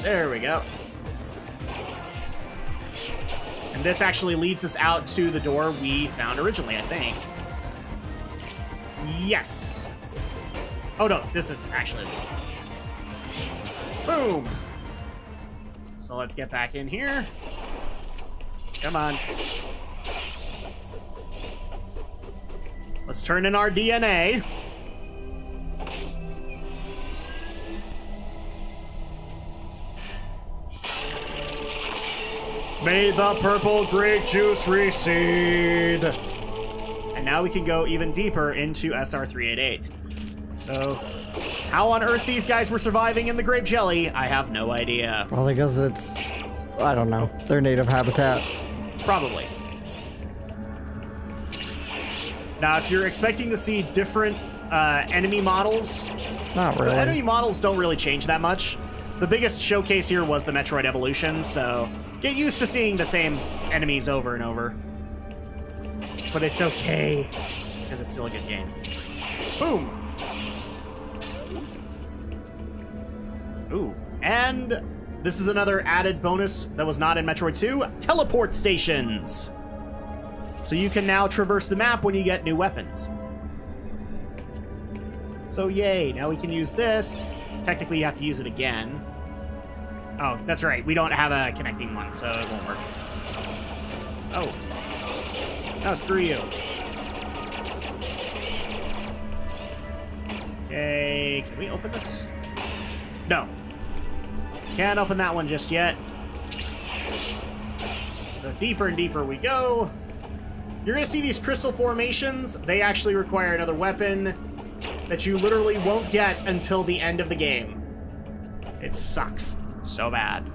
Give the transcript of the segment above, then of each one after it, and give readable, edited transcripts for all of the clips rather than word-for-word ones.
There we go. And this actually leads us out to the door we found originally, I think. Yes. Oh, no, this is actually... Boom. So let's get back in here. Come on. Let's turn in our DNA. May the purple grape juice recede. And now we can go even deeper into SR388. So, how on earth these guys were surviving in the grape jelly, I have no idea. Probably because it's, I don't know, their native habitat. Probably. Now, if you're expecting to see different enemy models, Not really. the enemy models don't really change that much. The biggest showcase here was the Metroid Evolution, so get used to seeing the same enemies over and over. But it's okay, because it's still a good game. Boom! Ooh, and this is another added bonus that was not in Metroid 2, teleport stations. So you can now traverse the map when you get new weapons. So yay, now we can use this. Technically you have to use it again. Oh, that's right, we don't have a connecting one, so it won't work. Oh. No, screw you. Okay, can we open this? No. Can't open that one just yet. So deeper and deeper we go. You're gonna see these crystal formations. They actually require another weapon that you literally won't get until the end of the game. It sucks so bad.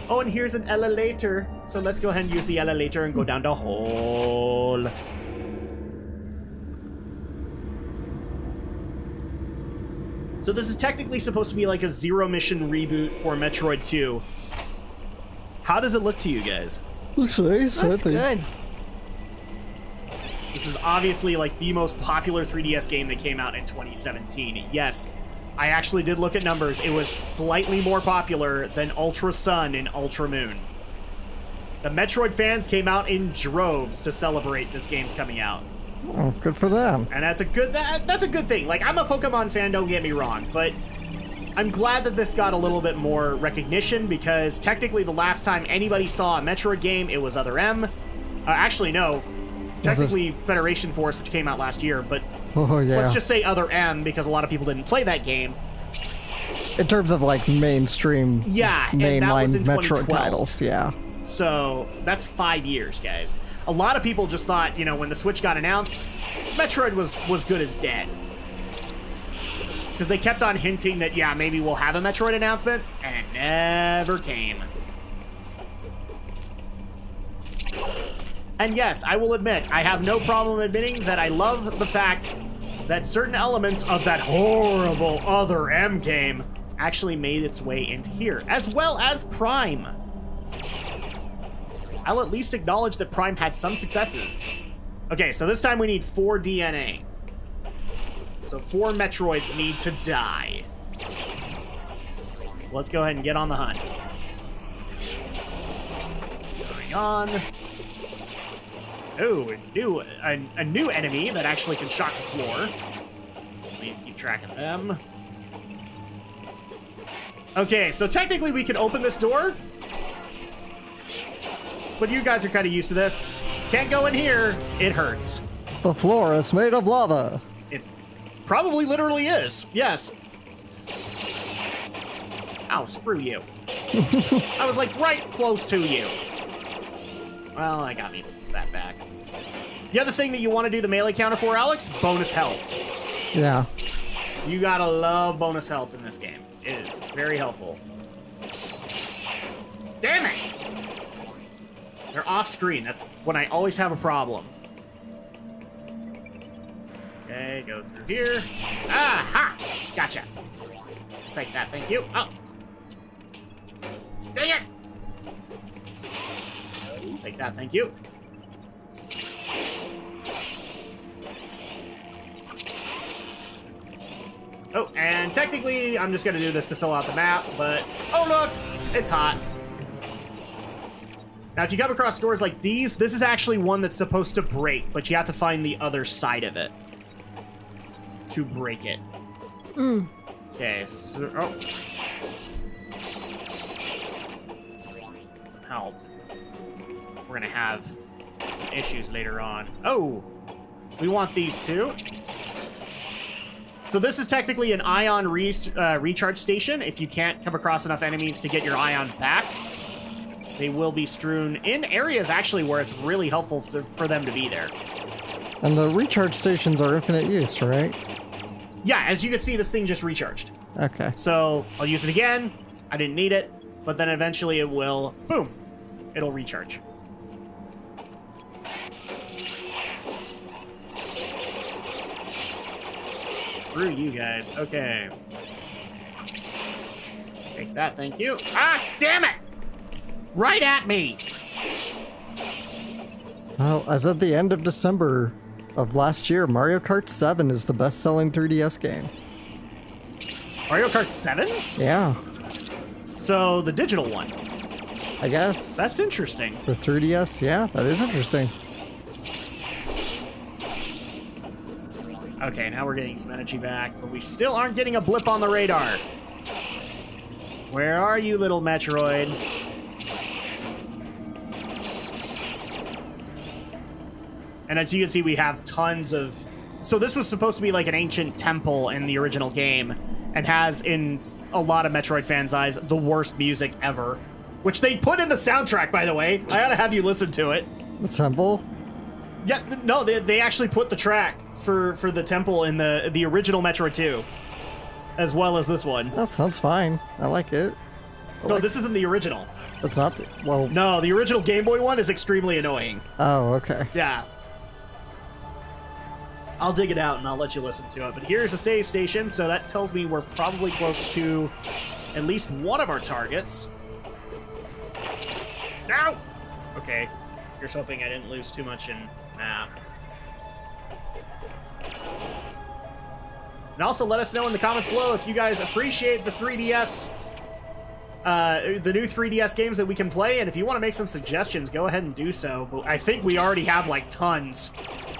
Oh, and here's an elevator. So let's go ahead and use the elevator and go down the hole. So this is technically supposed to be like a zero-mission reboot for Metroid 2. How does it look to you guys? Looks nice. Looks good. This is obviously like the most popular 3DS game that came out in 2017. Yes, I actually did look at numbers. It was slightly more popular than Ultra Sun and Ultra Moon. The Metroid fans came out in droves to celebrate this game's coming out. Oh, good for them. And that's a good thing. Like, I'm a Pokemon fan, don't get me wrong, but I'm glad that this got a little bit more recognition, because technically the last time anybody saw a Metroid game, it was Other M. Actually, no. Technically Federation Force, which came out last year, but Oh, yeah. let's just say Other M, because a lot of people didn't play that game. In terms of, like, mainstream, Yeah, and that was mainline in Metroid 2012. titles, yeah. So that's 5 years, guys. A lot of people just thought, you know, when the Switch got announced, Metroid was good as dead. Because they kept on hinting that, yeah, maybe we'll have a Metroid announcement, and it never came. And yes, I will admit, I have no problem admitting that I love the fact that certain elements of that horrible Other M game actually made its way into here, as well as Prime. I'll at least acknowledge that Prime had some successes. Okay, so this time we need 4 DNA. So 4 Metroids need to die. So let's go ahead and get on the hunt. Going on. Oh, a new enemy that actually can shock the floor. We need to keep track of them. Okay, so technically we can open this door. But you guys are kind of used to this. Can't go in here. It hurts. The floor is made of lava. It probably literally is. Yes. Ow, screw you. I was like right close to you. Well, I got me that back. The other thing that you want to do the melee counter for, Alex, bonus health. Yeah. You gotta love bonus health in this game. It is very helpful. Damn it! They're off screen. That's when I always have a problem. Okay, go through here. Aha! Gotcha. Take that, thank you. Oh. Dang it! Take that, thank you. Oh, and technically, I'm just gonna do this to fill out the map, but... Oh, look! It's hot. Now, if you come across doors like these, this is actually one that's supposed to break, but you have to find the other side of it to break it. Okay, so... Oh. Get some health. We're gonna have some issues later on. Oh! We want these too. So this is technically an ion recharge station. If you can't come across enough enemies to get your ion back, they will be strewn in areas actually where it's really helpful for them to be there. And the recharge stations are infinite use, right? Yeah, as you can see, this thing just recharged. Okay. So I'll use it again. I didn't need it, but then eventually it will, boom, it'll recharge. Screw you guys. Okay. Take that, thank you. Ah, damn it! Right at me! Well, as of the end of December of last year, Mario Kart 7 is the best-selling 3DS game. Mario Kart 7? Yeah. So, the digital one. I guess. That's interesting. For 3DS, yeah, that is interesting. Okay, now we're getting some energy back, but we still aren't getting a blip on the radar. Where are you, little Metroid? And as you can see, we have tons of... So this was supposed to be like an ancient temple in the original game, and has, in a lot of Metroid fans' eyes, the worst music ever. Which they put in the soundtrack, by the way. I ought to have you listen to it. The temple? Yeah, no, they actually put the track for the temple in the original Metroid 2, as well as this one. That sounds fine. I like it. No, this isn't the original. It's not. Well. No, the original Game Boy one is extremely annoying. Oh, okay. Yeah. I'll dig it out and I'll let you listen to it. But here's a stay station, so that tells me we're probably close to at least one of our targets. No! Okay. Here's hoping I didn't lose too much in map. And also let us know in the comments below if you guys appreciate the 3DS, the new 3DS games that we can play, and if you want to make some suggestions, go ahead and do so. But I think we already have, like, tons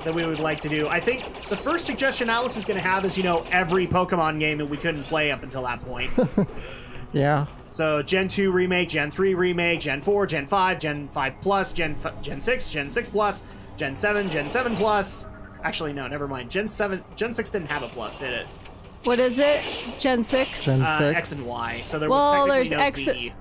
that we would like to do. I think the first suggestion Alex is going to have is, you know, every Pokemon game that we couldn't play up until that point. Yeah. So, Gen 2 remake, Gen 3 remake, Gen 4, Gen 5, Gen 5 Plus, Gen 6, Gen 6 Plus, Gen 7, Gen 7 Plus. Actually, no, never mind. Gen 6 didn't have a plus, did it? What is it? Gen 6? Gen 6? X and Y. So there was technically no Z.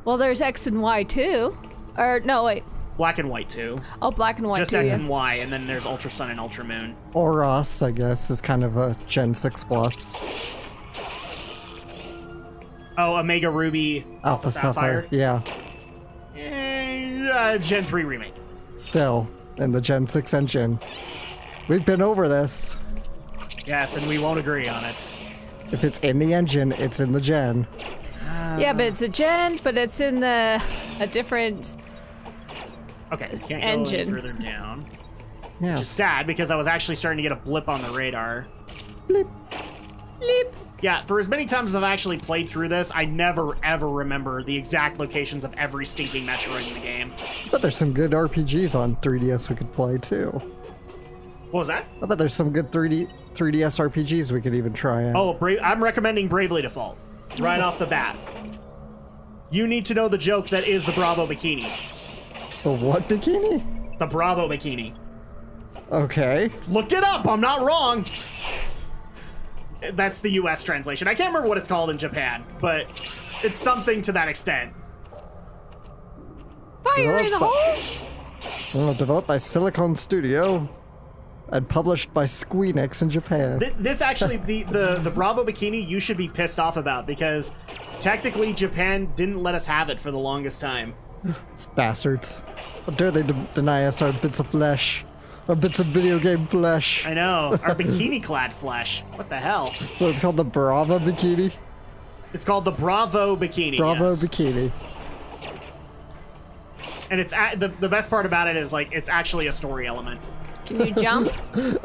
Well, there's X and Y too. Or, no, wait. Black and White too. Oh, Black and White Just too, X yeah. and Y, and then there's Ultra Sun and Ultra Moon. Oros, I guess, is kind of a Gen 6 plus. Oh, Omega Ruby, Alpha Sapphire. Yeah. Gen 3 remake. Still, in the Gen 6 engine. We've been over this. Yes, and we won't agree on it. If it's in the engine, it's in the gen. Yeah, but it's a gen, but it's in a different Okay, can't go any engine. further down. Yes. Which is sad because I was actually starting to get a blip on the radar. Bleep. Bleep. Yeah, for as many times as I've actually played through this, I never ever remember the exact locations of every stinking Metroid in the game. But there's some good RPGs on 3DS we could play too. What was that? I bet there's some good 3DS RPGs we could even try out. Oh, I'm recommending Bravely Default. Right off the bat. You need to know the joke that is the Bravo Bikini. The what bikini? The Bravo Bikini. Okay. Look it up, I'm not wrong! That's the US translation. I can't remember what it's called in Japan, but it's something to that extent. Fire in the hole? Developed by Silicon Studio and published by Squeenix in Japan. This actually, the Bravo Bikini, you should be pissed off about, because technically Japan didn't let us have it for the longest time. It's bastards. How dare they deny us our bits of flesh. Our bits of video game flesh. I know, our bikini-clad flesh. What the hell? So it's called the Bravo Bikini? It's called the Bravo Bikini. Bravo yes. Bikini. And it's the best part about it is, like, it's actually a story element. Can you jump?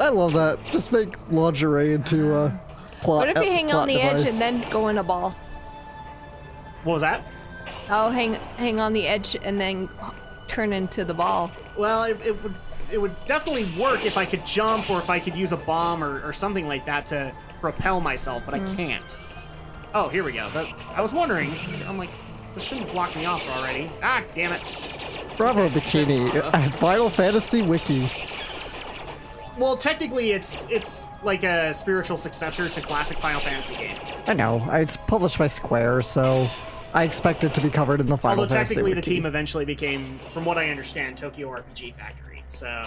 I love that. Just make lingerie into What if you hang on plot the edge device. and then go in a ball? What was that? Oh, hang on the edge and then turn into the ball. Well, it would definitely work if I could jump or if I could use a bomb or something like that to propel myself, but I can't. Oh, here we go. I was wondering. I'm like, this shouldn't block me off already. Ah, damn it. Bravo, Bikini. Final Fantasy Wiki. Well, technically, it's like a spiritual successor to classic Final Fantasy games. I know. It's published by Square, so I expect it to be covered in the Final Although Fantasy technically the Wiki. team eventually became, from what I understand, Tokyo RPG Factory. So,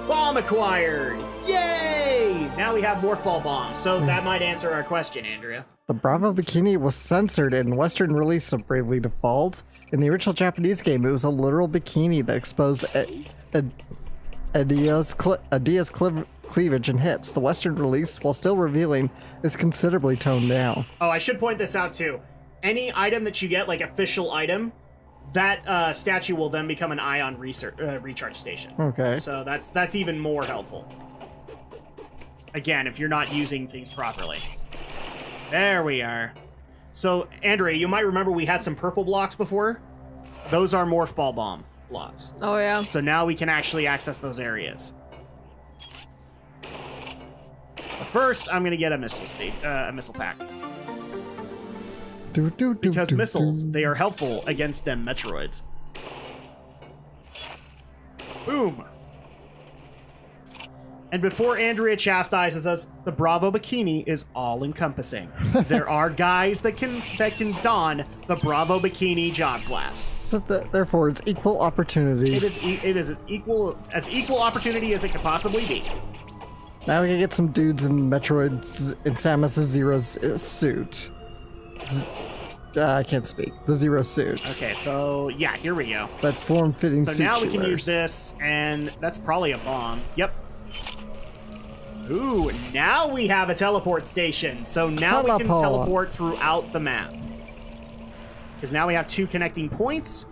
bomb acquired! Yay! Now we have Morph Ball bombs, so that might answer our question, Andrea. The Bravo Bikini was censored in the Western release of Bravely Default. In the original Japanese game, it was a literal bikini that exposed Adia's cleavage and hips. The Western release, while still revealing, is considerably toned down. Oh, I should point this out too. Any item that you get, like official item, that statue will then become an ion recharge station. Okay. So that's even more helpful. Again, if you're not using things properly. There we are. So, Andrea, you might remember we had some purple blocks before. Those are Morph Ball Bomb blocks. Oh, yeah. So now we can actually access those areas. But first, I'm going to get a missile pack. Because missiles, they are helpful against them Metroids. Boom. And before Andrea chastises us, the Bravo Bikini is all-encompassing. There are guys that can don the Bravo Bikini job class. So therefore, it's equal opportunity. It is as equal opportunity as it could possibly be. Now we can get some dudes in Samus Zero's suit. I can't speak. The Zero suit. Okay, so yeah, here we go. That form-fitting suit. So now we she can wears. use this, and that's probably a bomb. Yep. Ooh, now we have a teleport station. So now we can teleport throughout the map. Because now we have 2 connecting points.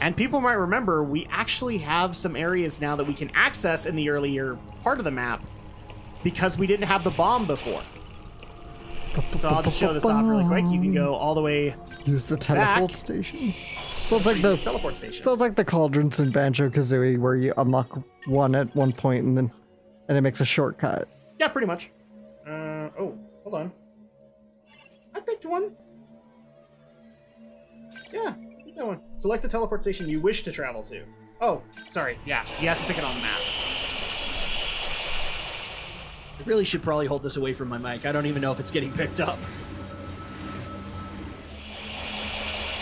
And people might remember, we actually have some areas now that we can access in the earlier part of the map because we didn't have the bomb before. So I'll just show this off really quick. You can go all the way Use the teleport back. station. Sounds like the teleport station. Sounds like the cauldrons in Banjo-Kazooie where you unlock one at one point and it makes a shortcut. Yeah, pretty much. Oh, hold on. I picked one. Yeah, pick that one. Select the teleport station you wish to travel to. Oh, sorry. Yeah, you have to pick it on the map. I really should probably hold this away from my mic. I don't even know if it's getting picked up.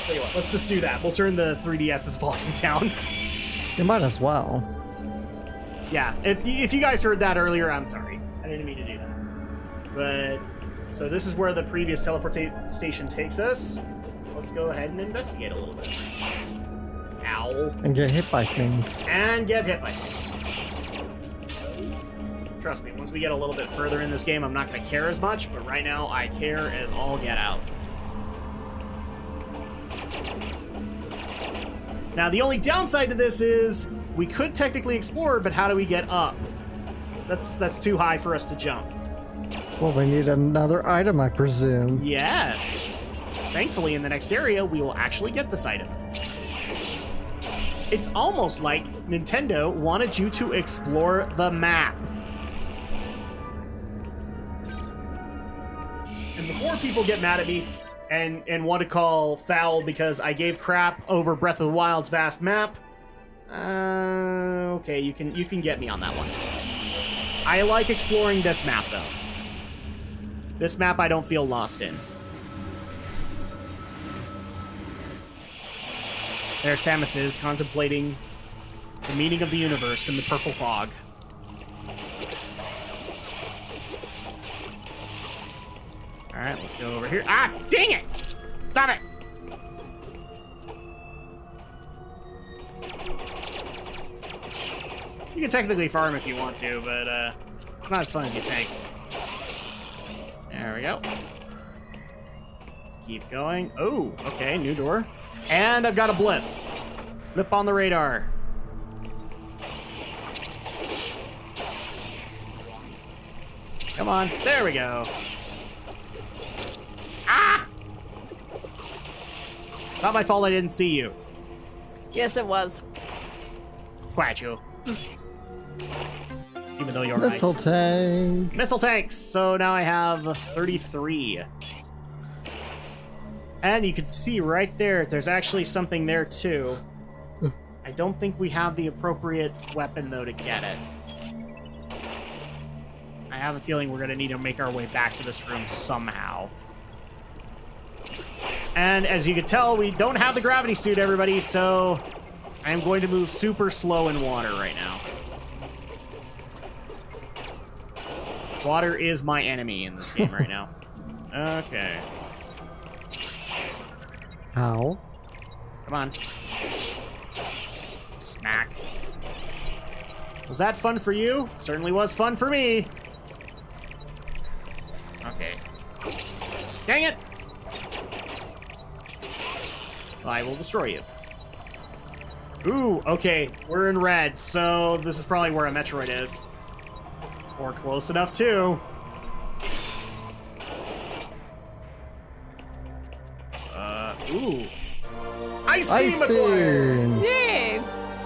Tell you what, let's just do that. We'll turn the 3DS's volume down. You might as well. Yeah, if you guys heard that earlier, I'm sorry. I didn't mean to do that. But, so this is where the previous teleport station takes us. Let's go ahead and investigate a little bit. Ow. And get hit by things. And get hit by things. Trust me, once we get a little bit further in this game, I'm not going to care as much, but right now I care as all get out. Now, the only downside to this is we could technically explore, but how do we get up? That's too high for us to jump. Well, we need another item, I presume. Yes. Thankfully, in the next area, we will actually get this item. It's almost like Nintendo wanted you to explore the map. And before people get mad at me and want to call foul because I gave crap over Breath of the Wild's vast map, okay, you can get me on that one. I like exploring this map, though. This map I don't feel lost in. There Samus is, contemplating the meaning of the universe in the purple fog. Alright, let's go over here. Ah, dang it! Stop it! You can technically farm if you want to, but it's not as fun as you think. There we go. Let's keep going. Oh, okay, new door. And I've got a blip. Blip on the radar. Come Come on. There we go. Ah! It's not my fault I didn't see you. Yes, it was. Quite you. Even though you're Missile right. tank. Missile tanks. So now I have 33. And you can see right there, there's actually something there too. I don't think we have the appropriate weapon though to get it. I have a feeling we're gonna need to make our way back to this room somehow. And as you can tell, we don't have the gravity suit, everybody, so I'm going to move super slow in water right now. Water is my enemy in this game right now. Okay. How? Come on. Smack. Was that fun for you? Certainly was fun for me. Okay. Dang it! I will destroy you. Ooh, okay. We're in red, so this is probably where a Metroid is. Or close enough, too. Ooh. Ice Ice Beam acquired! beam. Yay!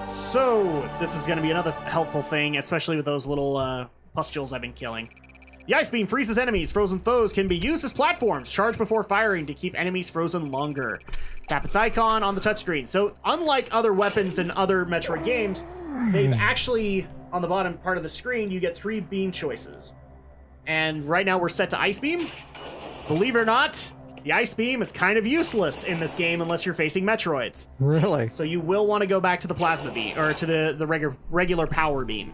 So, this is going to be another helpful thing, especially with those little pustules I've been killing. The Ice Beam freezes enemies. Frozen foes can be used as platforms. Charge before firing to keep enemies frozen longer. Tap its icon on the touchscreen. So, unlike other weapons in other Metroid games, they've actually, on the bottom part of the screen, you get 3 beam choices. And right now we're set to Ice Beam. Believe it or not, the Ice Beam is kind of useless in this game unless you're facing Metroids. Really? So you will want to go back to the Plasma Beam, or to the regular Power Beam.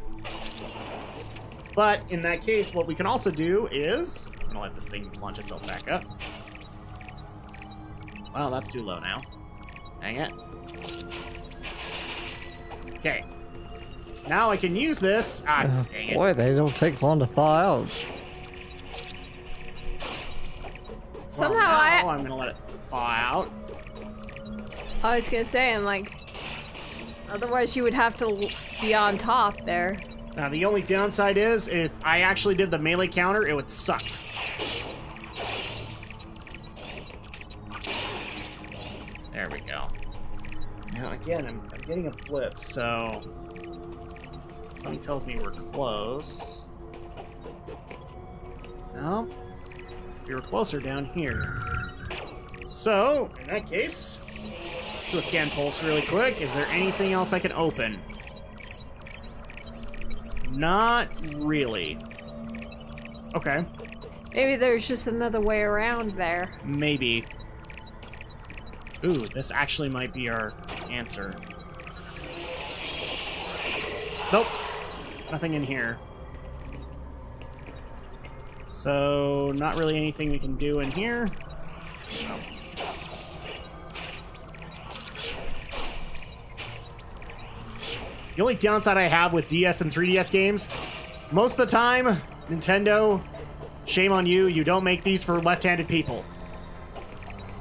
But in that case, what we can also do is... I'm going to let this thing launch itself back up. Well, that's too low now. Dang it. Okay. Now I can use this. Ah, dang it. Boy, they don't take long to thaw out. Somehow well, now I'm going to let it thaw out. I was gonna say, I'm like, otherwise you would have to be on top there. Now, the only downside is, if I actually did the melee counter, it would suck. There we go. Now, again, I'm getting a blip, so... Something tells me we're close. No? We were closer down here. So, in that case, let's do a scan pulse really quick. Is there anything else I can open? Not really. Okay. Maybe there's just another way around there. Maybe. Ooh, this actually might be our answer. Nope. Nothing in here. So, not really anything we can do in here. Nope. The only downside I have with DS and 3DS games, most of the time, Nintendo, shame on you, you don't make these for left-handed people.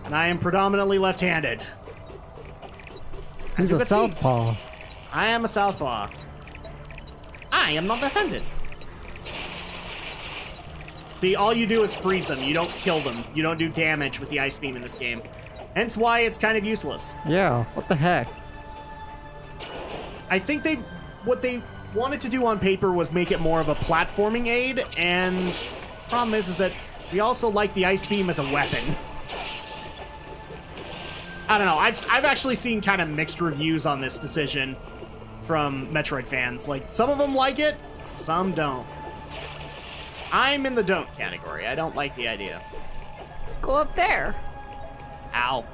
And I am predominantly left-handed. He's a southpaw. I am a southpaw. I am not offended. See, all you do is freeze them. You don't kill them. You don't do damage with the Ice Beam in this game. Hence why it's kind of useless. Yeah, what the heck? I think what they wanted to do on paper was make it more of a platforming aid, and the problem is that we also like the Ice Beam as a weapon. I don't know. I've actually seen kind of mixed reviews on this decision from Metroid fans. Like, some of them like it, some don't. I'm in the don't category. I don't like the idea. Go up there. Ow.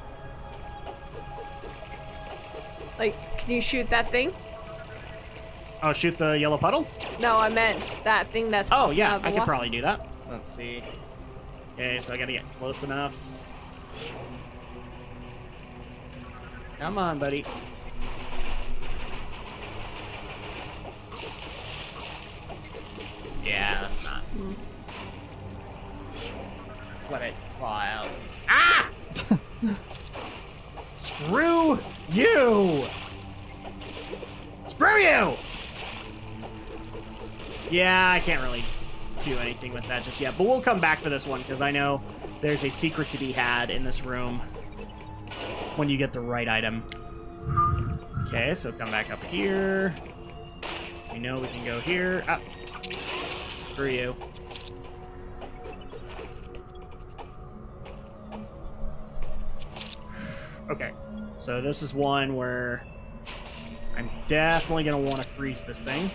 Like, can you shoot that thing? Oh, shoot the yellow puddle? No, I meant that thing that's... Oh, yeah, I could water. probably do that. Let's see. Okay, so I gotta get close enough. Come on, buddy. Yeah, that's not. Let's let it fly out. Ah! Screw you! Screw you! Yeah, I can't really do anything with that just yet. But we'll come back for this one, because I know there's a secret to be had in this room when you get the right item. Okay, so come back up here. We know we can go here. Ah, screw you. Okay, so this is one where I'm definitely going to want to freeze this thing.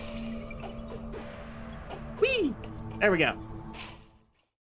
Whee! There we go.